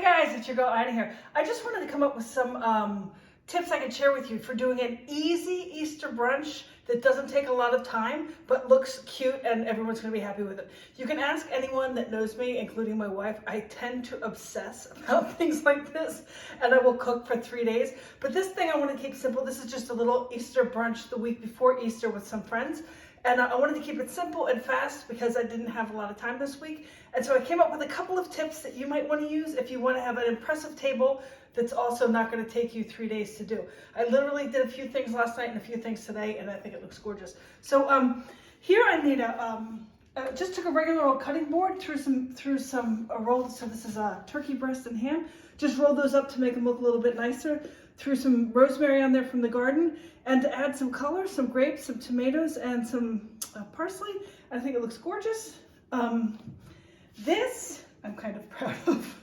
Hi guys, it's your girl Ina here. I just wanted to come up with some tips I can share with you for doing an easy Easter brunch that doesn't take a lot of time but looks cute and everyone's going to be happy with it. You can ask anyone that knows me, including my wife. I tend to obsess about things like this and I will cook for 3 days. But this thing I want to keep simple. This is just a little Easter brunch the week before Easter with some friends. And I wanted to keep it simple and fast because I didn't have a lot of time this week. And so I came up with a couple of tips that you might want to use if you want to have an impressive table that's also not going to take you 3 days to do. I literally did a few things last night and a few things today, and I think it looks gorgeous. So here I made just took a regular old cutting board, threw some rolls. So this is a turkey breast and ham. Just rolled those up to make them look a little bit nicer. Threw some rosemary on there from the garden, and to add some color, some grapes, some tomatoes, and some parsley. I think it looks gorgeous. This I'm kind of proud of.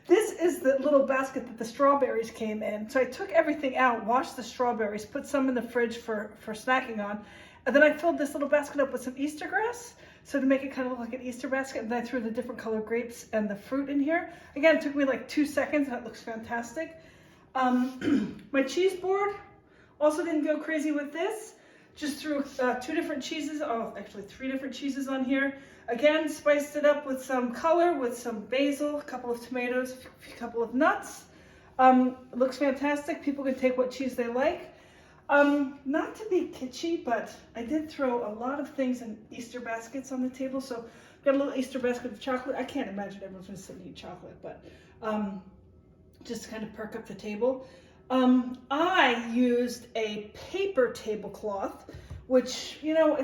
This is the little basket that the strawberries came in. So I took everything out, washed the strawberries, put some in the fridge for snacking on, and then I filled this little basket up with some Easter grass. So to make it kind of look like an Easter basket, and then I threw the different color grapes and the fruit in here. Again, it took me like 2 seconds, and it looks fantastic. My cheese board also didn't go crazy with this. Just threw 2 different cheeses, actually 3 different cheeses on here. Again, spiced it up with some color, with some basil, a couple of tomatoes, a couple of nuts. It looks fantastic. People can take what cheese they like. Not to be kitschy, but I did throw a lot of things in Easter baskets on the table. So I've got a little Easter basket of chocolate. I can't imagine everyone's going to sit and eat chocolate, but just to kind of perk up the table. I used a paper tablecloth, which, you know,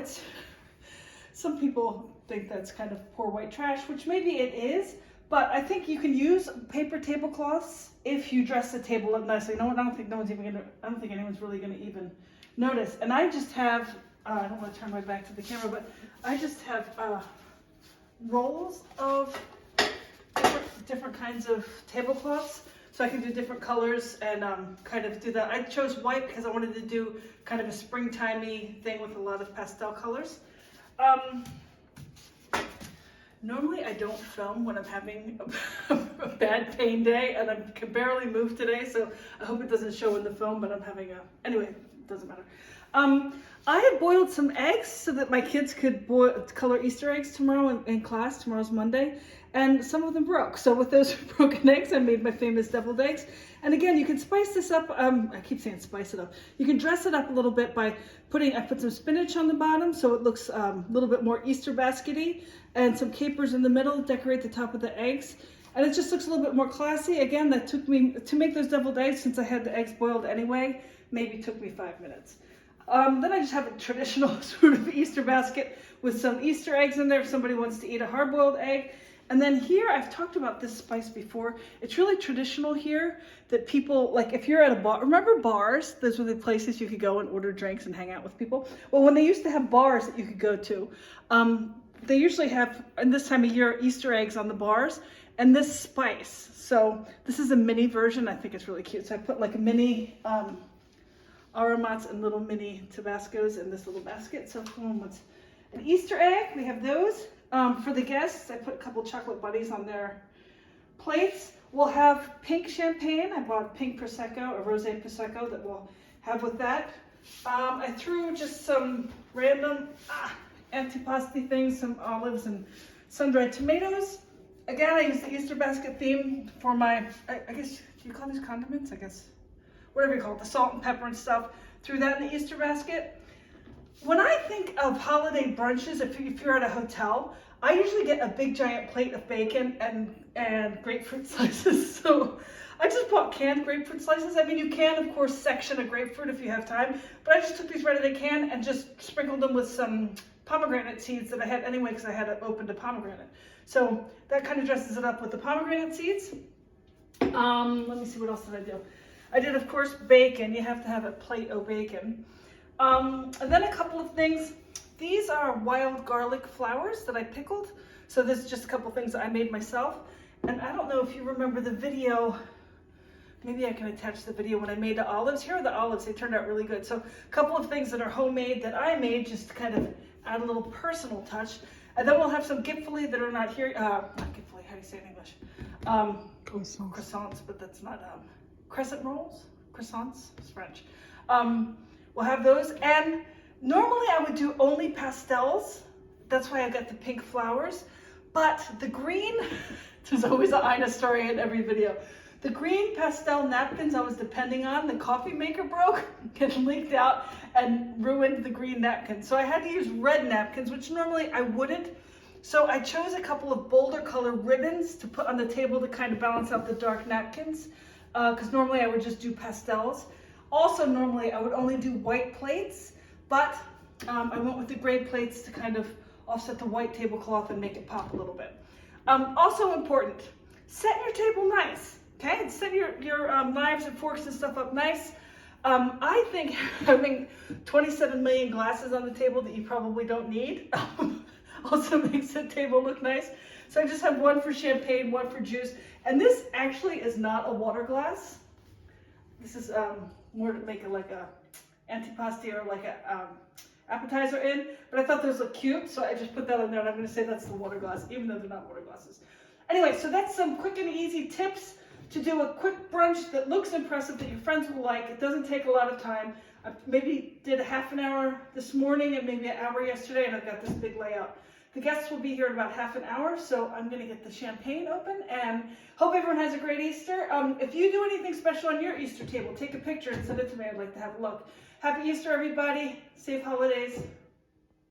some people think that's kind of poor white trash, which maybe it is, but I think you can use paper tablecloths if you dress the table up nicely. I don't think anyone's really gonna even notice. And I just have, I don't want to turn my back to the camera, but I just have rolls of different kinds of tablecloths. So I can do different colors and kind of do that. I chose white because I wanted to do kind of a springtimey thing with a lot of pastel colors. Normally I don't film when I'm having a bad pain day, and I can barely move today, so I hope it doesn't show in the film, but I'm having anyway, it doesn't matter. I had boiled some eggs so that my kids could color Easter eggs tomorrow in class. Tomorrow's Monday, and some of them broke. So with those broken eggs, I made my famous deviled eggs. And again, you can spice this up. I keep saying spice it up. You can dress it up a little bit by I put some spinach on the bottom so it looks a little bit more Easter baskety, and some capers in the middle, decorate the top of the eggs. And it just looks a little bit more classy. Again, that took me, to make those deviled eggs, since I had the eggs boiled anyway, maybe took me 5 minutes. Then I just have a traditional sort of Easter basket with some Easter eggs in there if somebody wants to eat a hard-boiled egg. And then here, I've talked about this spice before. It's really traditional here that people, like if you're at a bar, remember bars? Those were the places you could go and order drinks and hang out with people. Well, when they used to have bars that you could go to, they usually have, in this time of year, Easter eggs on the bars and this spice. So this is a mini version. I think it's really cute. So I put like a mini aromats and little mini Tabascos in this little basket. So what's an Easter egg? We have those. For the guests, I put a couple chocolate buddies on their plates. We'll have pink champagne. I bought pink Prosecco, a rosé Prosecco that we'll have with that. I threw just some random antipasti things, some olives and sun-dried tomatoes. Again, I used the Easter basket theme for my, I guess, do you call these condiments? I guess, whatever you call it, the salt and pepper and stuff. Threw that in the Easter basket. When I think of holiday brunches, if you're at a hotel, I usually get a big giant plate of bacon and grapefruit slices. So I just bought canned grapefruit slices. I mean, you can, of course, section a grapefruit if you have time, but I just took these right out of the can and just sprinkled them with some pomegranate seeds that I had anyway because I had opened a pomegranate. So that kind of dresses it up with the pomegranate seeds. Let me see, what else did I do? I did, of course, bacon. You have to have a plate of bacon. And then a couple of things. These are wild garlic flowers that I pickled. So this is just a couple of things that I made myself. And I don't know if you remember the video. Maybe I can attach the video when I made the olives. Here are the olives. They turned out really good. So a couple of things that are homemade that I made just to kind of add a little personal touch. And then we'll have some gipfeli that are not here. Not gipfeli, how do you say it in English? croissants, but that's not, crescent rolls? Croissants, it's French. We'll have those, and normally I would do only pastels. That's why I got the pink flowers, but the green, there's always an Ina story in every video. The green pastel napkins I was depending on, the coffee maker broke and leaked out and ruined the green napkins. So I had to use red napkins, which normally I wouldn't. So I chose a couple of bolder color ribbons to put on the table to kind of balance out the dark napkins, because normally I would just do pastels. Also, normally I would only do white plates, but I went with the gray plates to kind of offset the white tablecloth and make it pop a little bit. Also important, set your table nice. Okay, set your knives and forks and stuff up nice. I think having 27 million glasses on the table that you probably don't need also makes the table look nice. So I just have one for champagne, one for juice. And this actually is not a water glass. This is more to make it like a antipasti or like a appetizer in. But I thought those looked cute, so I just put that in there. And I'm going to say that's the water glass, even though they're not water glasses. Anyway, so that's some quick and easy tips to do a quick brunch that looks impressive, that your friends will like. It doesn't take a lot of time. I maybe did a half an hour this morning and maybe an hour yesterday, and I've got this big layout. The guests will be here in about half an hour, so I'm going to get the champagne open, and hope everyone has a great Easter. If you do anything special on your Easter table, take a picture and send it to me. I'd like to have a look. Happy Easter, everybody. Safe holidays.